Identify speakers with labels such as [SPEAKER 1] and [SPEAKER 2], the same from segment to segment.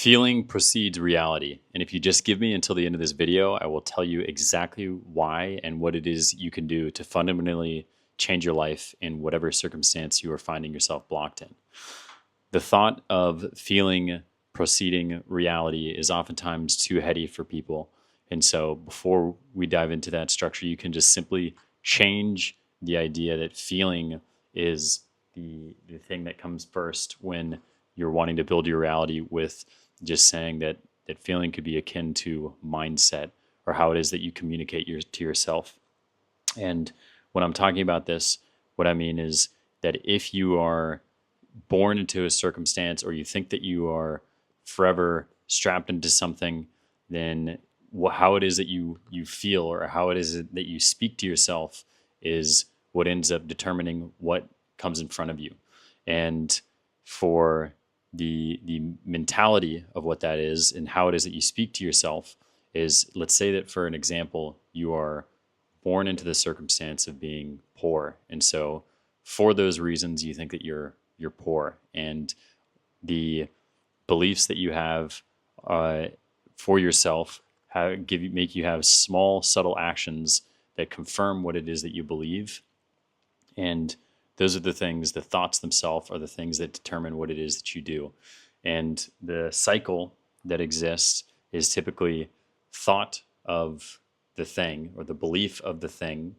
[SPEAKER 1] Feeling precedes reality. And if you just give me until the end of this video, I will tell you exactly why and what it is you can do to fundamentally change your life in whatever circumstance you are finding yourself blocked in. The thought of feeling preceding reality is oftentimes too heady for people. And so before we dive into that structure, you can just simply change the idea that feeling is the thing that comes first when you're wanting to build your reality, with just saying that feeling could be akin to mindset, or how it is that you communicate to yourself. And when I'm talking about this, what I mean is that if you are born into a circumstance, or you think that you are forever strapped into something, then how it is that you feel, or how it is that you speak to yourself, is what ends up determining what comes in front of you. And for the mentality of what that is and how it is that you speak to yourself is, let's say that, for an example, you are born into the circumstance of being poor, and so for those reasons you think that you're poor, and the beliefs that you have for yourself make you have small subtle actions that confirm what it is that you believe. And those are the things, the thoughts themselves are the things that determine what it is that you do. And the cycle that exists is typically thought of the thing, or the belief of the thing,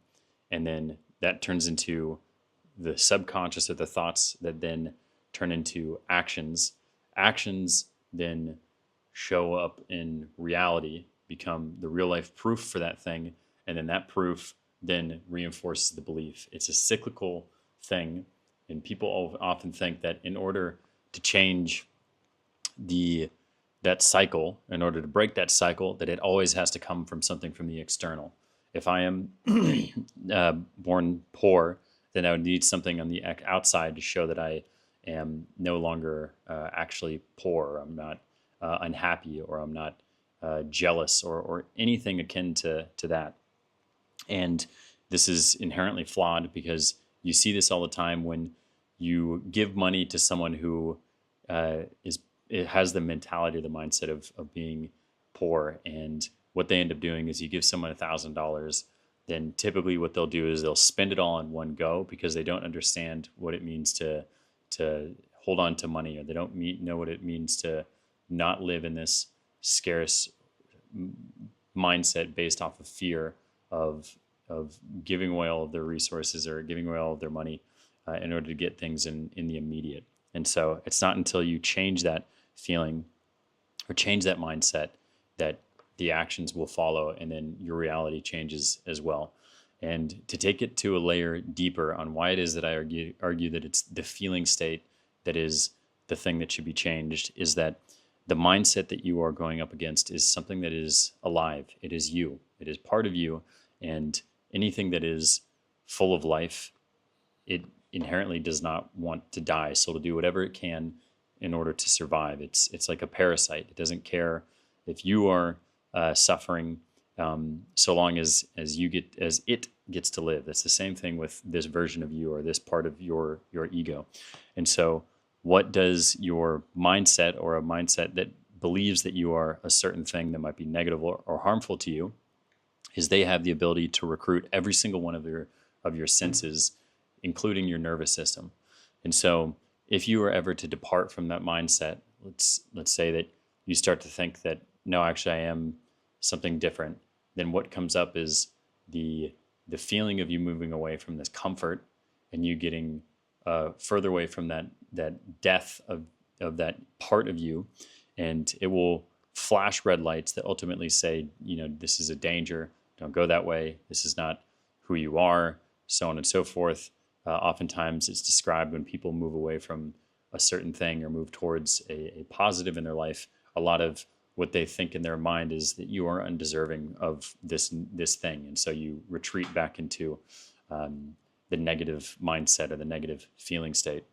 [SPEAKER 1] and then that turns into the subconscious, or the thoughts that then turn into actions. Actions then show up in reality, become the real life proof for that thing, and then that proof then reinforces the belief. It's a cyclical thing, and people often think that in order to change that cycle, in order to break that cycle, that it always has to come from something from the external. If I am born poor, then I would need something on the outside to show that I am no longer actually poor, or I'm not unhappy, or I'm not jealous, or anything akin to that. And this is inherently flawed, because you see this all the time when you give money to someone who it has the mentality, the mindset of being poor. And what they end up doing is, you give someone $1,000, then typically what they'll do is they'll spend it all in one go, because they don't understand what it means to hold on to money, or they don't know what it means to not live in this scarce mindset based off of fear of giving away all of their resources, or giving away all of their money in order to get things in the immediate. And so it's not until you change that feeling, or change that mindset, that the actions will follow, and then your reality changes as well. And to take it to a layer deeper on why it is that I argue that it's the feeling state that is the thing that should be changed, is that the mindset that you are going up against is something that is alive. It is you. It is part of you. And anything that is full of life, it inherently does not want to die. So it'll do whatever it can in order to survive. It's like a parasite. It doesn't care if you are suffering, so long as it gets to live. It's the same thing with this version of you, or this part of your ego. And so what does your mindset, or a mindset that believes that you are a certain thing that might be negative or harmful to you, is they have the ability to recruit every single one of your senses, including your nervous system. And so if you were ever to depart from that mindset, let's say that you start to think that, no, actually I am something different, then what comes up is the feeling of you moving away from this comfort, and you getting further away from that death of that part of you. And it will flash red lights that ultimately say, this is a danger, don't go that way, this is not who you are, so on and so forth. Oftentimes it's described when people move away from a certain thing, or move towards a positive in their life, a lot of what they think in their mind is that you are undeserving of this thing. And so you retreat back into the negative mindset, or the negative feeling state.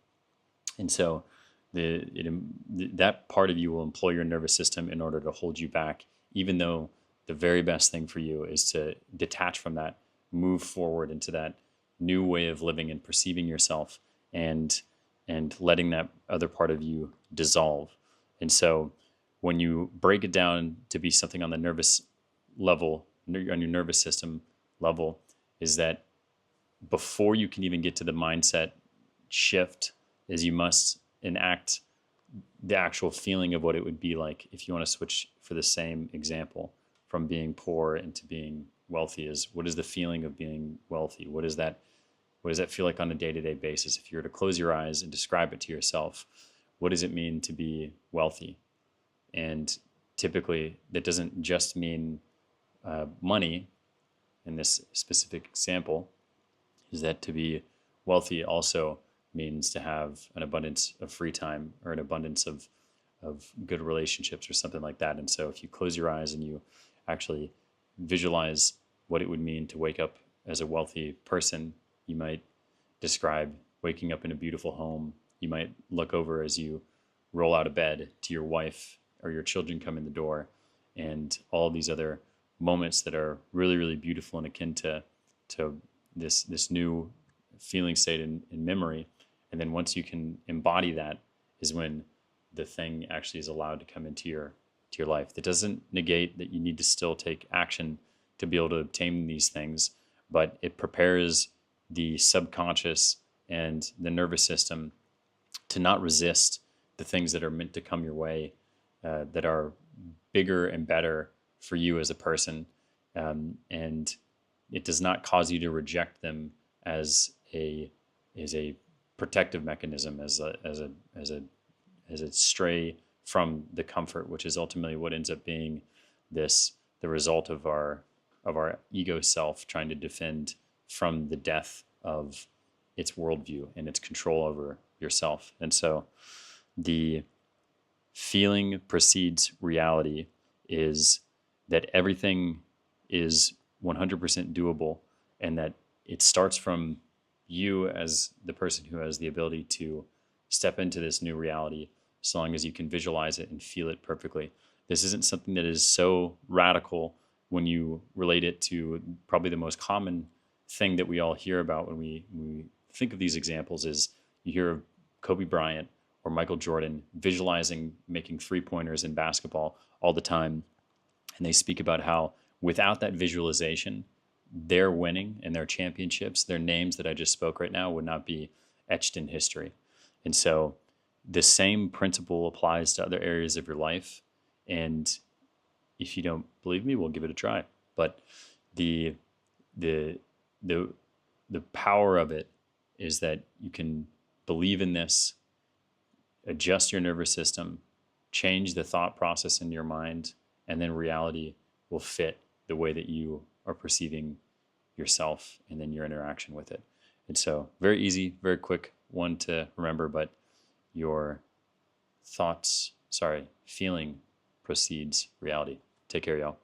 [SPEAKER 1] And so that part of you will employ your nervous system in order to hold you back, even though the very best thing for you is to detach from that, move forward into that new way of living and perceiving yourself, and letting that other part of you dissolve. And so when you break it down to be something on the nervous level, on your nervous system level, is that before you can even get to the mindset shift, is you must enact the actual feeling of what it would be like if you want to switch, for the same example, from being poor into being wealthy. Is what is the feeling of being wealthy? What does that feel like on a day-to-day basis? If you were to close your eyes and describe it to yourself, what does it mean to be wealthy? And typically that doesn't just mean money. In this specific example, is that to be wealthy also means to have an abundance of free time, or an abundance of good relationships, or something like that. And so if you close your eyes and you actually visualize what it would mean to wake up as a wealthy person, you might describe waking up in a beautiful home. You might look over as you roll out of bed to your wife or your children come in the door, and all these other moments that are really, really beautiful and akin to this new feeling state in memory. And then once you can embody that, is when the thing actually is allowed to come into your life. That doesn't negate that you need to still take action to be able to obtain these things, but it prepares the subconscious and the nervous system to not resist the things that are meant to come your way, that are bigger and better for you as a person. And it does not cause you to reject them as a protective mechanism, as a stray from the comfort, which is ultimately what ends up being the result of our ego self trying to defend from the death of its worldview and its control over yourself. And so the feeling precedes reality is that everything is 100% doable, and that it starts from you as the person who has the ability to step into this new reality, so long as you can visualize it and feel it perfectly. This isn't something that is so radical when you relate it to probably the most common thing that we all hear about when we think of these examples. Is you hear of Kobe Bryant or Michael Jordan visualizing making three-pointers in basketball all the time. And they speak about how without that visualization, their winning and their championships, their names that I just spoke right now, would not be etched in history. And so the same principle applies to other areas of your life. And if you don't believe me, we'll give it a try. But the the the the power of it is that you can believe in this, adjust your nervous system, change the thought process in your mind, and then reality will fit the way that you are perceiving yourself and then your interaction with it. And so, very easy, very quick one to remember, but your feeling precedes reality. Take care, y'all.